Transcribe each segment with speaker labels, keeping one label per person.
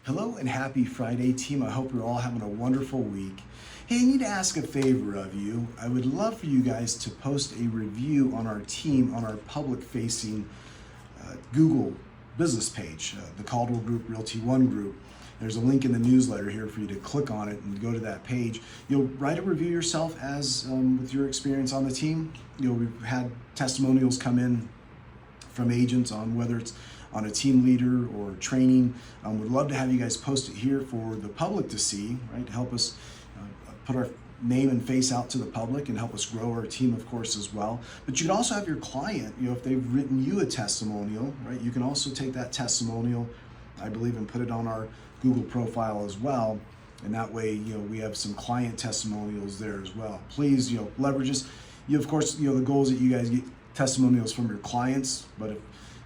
Speaker 1: Hello and happy Friday, team. I hope you're all having a wonderful week. Hey, I need to ask a favor of you. I would love for you guys to post a review on our team, on our public-facing Google business page, the Caldwell Group Realty One Group. There's a link in the newsletter here for you to click on it and go to that page. You'll write a review yourself as with your experience on the team. We've had testimonials come in from agents on whether it's on a team leader or training. Would love to have you guys post it here for the public to see, right? To help us put our name and face out to the public and help us grow our team, of course, as well. But you can also have your client, if they've written you a testimonial, right? You can also take that testimonial, I believe, and put it on our Google profile as well. And that way, we have some client testimonials there as well. Please, leverage this. Of course, the goal is that you guys get testimonials from your clients, but if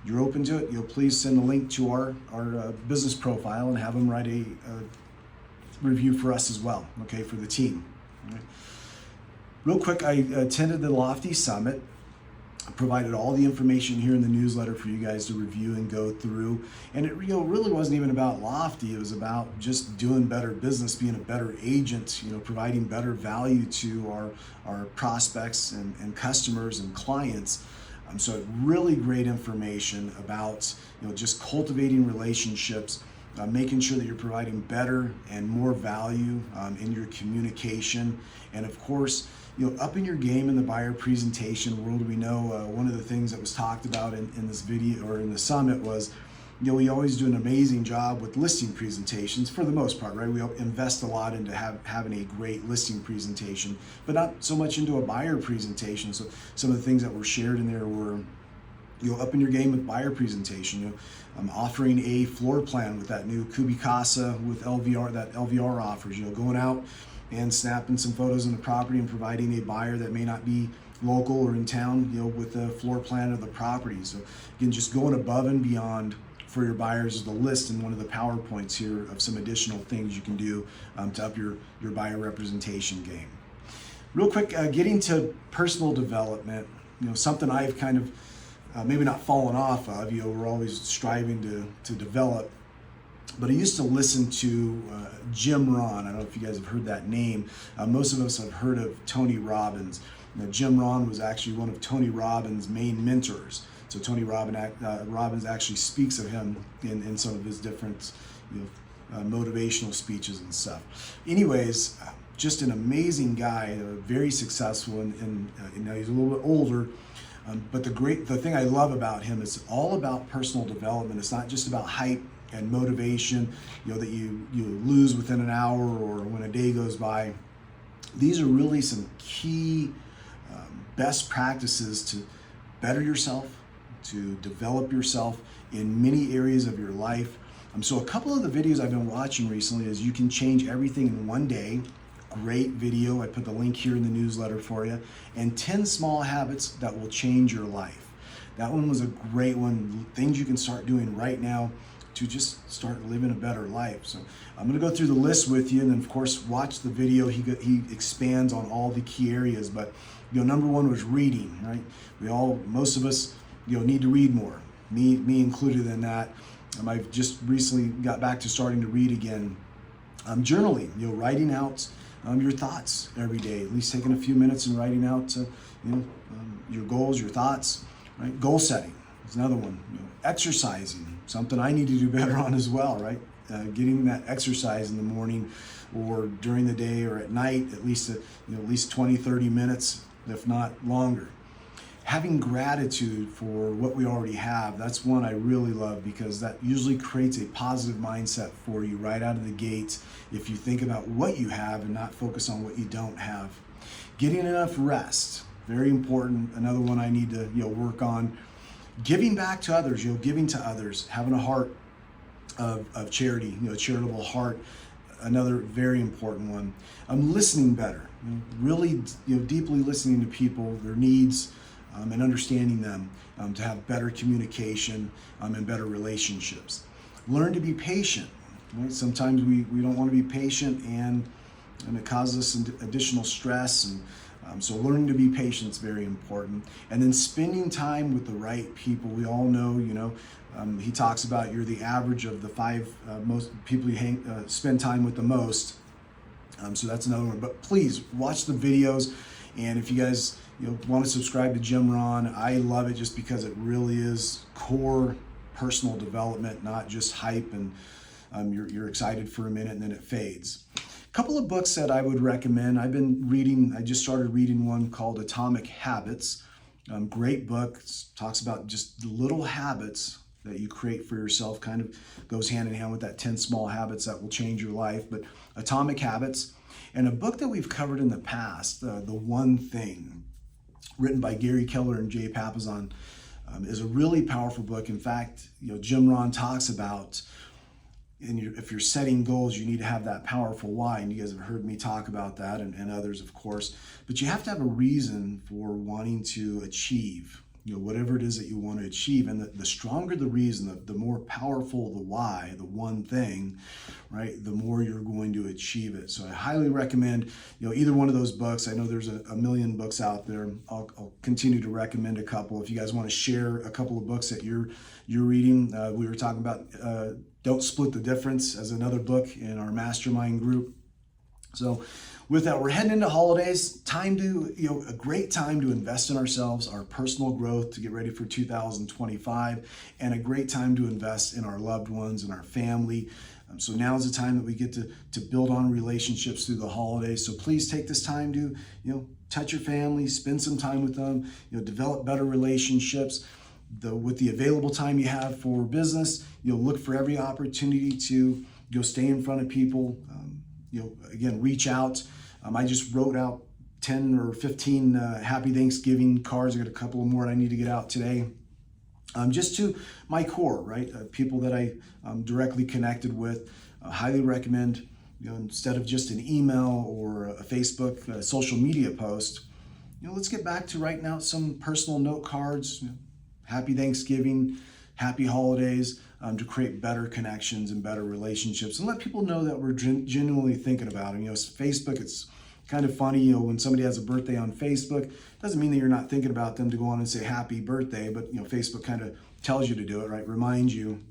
Speaker 1: you're open to it, please send a link to our business profile and have them write a review for us as well, okay, for the team. Right. Real quick, I attended the Lofty Summit. I provided all the information here in the newsletter for you guys to review and go through. And it really wasn't even about Lofty. It was about just doing better business, being a better agent, providing better value to our prospects and customers and clients. So really great information about just cultivating relationships, making sure that you're providing better and more value in your communication, and of course, upping your game in the buyer presentation world. We know one of the things that was talked about in this video or in the summit was, we always do an amazing job with listing presentations for the most part, right? We invest a lot into having a great listing presentation, but not so much into a buyer presentation. So some of the things that were shared in there were, upping your game with buyer presentation, offering a floor plan with that new Kubicasa with LVR, that LVR offers, going out and snapping some photos of the property and providing a buyer that may not be local or in town, with the floor plan of the property. So again, just going above and beyond for your buyers is the list and one of the PowerPoints here of some additional things you can do to up your buyer representation game. Real quick, getting to personal development, something I've kind of maybe not fallen off of, we're always striving to develop. But I used to listen to Jim Rohn. I don't know if you guys have heard that name. Most of us have heard of Tony Robbins. Jim Rohn was actually one of Tony Robbins' main mentors. So Tony Robbins actually speaks of him in some of his different motivational speeches and stuff. Anyways, just an amazing guy, very successful, and now he's a little bit older. But the thing I love about him is all about personal development. It's not just about hype and motivation, that you lose within an hour or when a day goes by. These are really some key best practices to better yourself, to develop yourself in many areas of your life. So a couple of the videos I've been watching recently is You Can Change Everything in One Day. Great video. I put the link here in the newsletter for you. And 10 Small Habits That Will Change Your Life. That one was a great one. Things you can start doing right now to just start living a better life. So I'm going to go through the list with you, and then of course watch the video. He expands on all the key areas. But number one was reading. Right? Most of us need to read more. Me included in that. I've just recently got back to starting to read again. Journaling. Writing out your thoughts every day. At least taking a few minutes and writing out your goals, your thoughts. Right? Goal setting is another one. Exercising, something I need to do better on as well, right? Getting that exercise in the morning or during the day or at night, at least 20, 30 minutes, if not longer. Having gratitude for what we already have, that's one I really love, because that usually creates a positive mindset for you right out of the gate if you think about what you have and not focus on what you don't have. Getting enough rest, very important. Another one I need to work on. Giving back to others, giving to others, having a heart of charity, a charitable heart, another very important one. Listening better, really deeply listening to people, their needs, and understanding them to have better communication and better relationships. Learn to be patient. Right? Sometimes we don't want to be patient, and it causes us some additional stress and So learning to be patient is very important. And then spending time with the right people. We all know, he talks about you're the average of the five most people you spend time with the most. So that's another one. But please watch the videos. And if you guys want to subscribe to Jim Ron, I love it just because it really is core personal development, not just hype and you're excited for a minute and then it fades. A couple of books that I would recommend. I just started reading one called Atomic Habits. Great book. Talks about just the little habits that you create for yourself, kind of goes hand in hand with that 10 small habits that will change your life. But Atomic Habits, and a book that we've covered in the past, The One Thing, written by Gary Keller and Jay Papasan, is a really powerful book. In fact, Jim Ron talks about, if you're setting goals, you need to have that powerful why. And you guys have heard me talk about that, and others, of course. But you have to have a reason for wanting to achieve, whatever it is that you want to achieve. And the stronger the reason, the more powerful the why, the one thing, right, the more you're going to achieve it. So I highly recommend, either one of those books. I know there's a million books out there. I'll continue to recommend a couple. If you guys want to share a couple of books that you're reading, we were talking about Don't Split the Difference as another book in our mastermind group. So with that, we're heading into holidays. A great time to invest in ourselves, our personal growth, to get ready for 2025, and a great time to invest in our loved ones and our family. So now is the time that we get to build on relationships through the holidays. So please take this time to, touch your family, spend some time with them, develop better relationships. With the available time you have for business, look for every opportunity to stay in front of people. Again, reach out. I just wrote out 10 or 15 Happy Thanksgiving cards. I got a couple more I need to get out today. Just to my core, right? People that I directly connected with. Highly recommend, instead of just an email or a Facebook social media post, let's get back to writing out some personal note cards. Happy Thanksgiving, happy holidays, to create better connections and better relationships, and let people know that we're genuinely thinking about them. Facebook, it's kind of funny, when somebody has a birthday on Facebook, doesn't mean that you're not thinking about them to go on and say happy birthday, but Facebook kind of tells you to do it, right? Reminds you.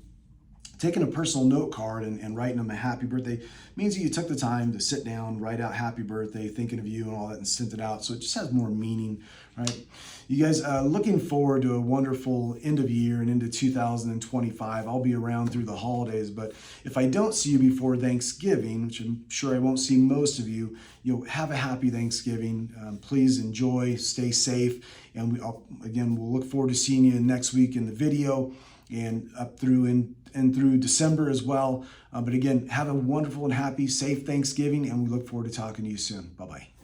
Speaker 1: Taking a personal note card and writing them a happy birthday means that you took the time to sit down, write out happy birthday, thinking of you and all that, and sent it out. So it just has more meaning, right? You guys, looking forward to a wonderful end of year and into 2025. I'll be around through the holidays, but if I don't see you before Thanksgiving, which I'm sure I won't see most of you, have a happy Thanksgiving. Please enjoy, stay safe, and we'll look forward to seeing you next week in the video and up through and through December as well. But again, have a wonderful and happy, safe Thanksgiving, and we look forward to talking to you soon. Bye-bye.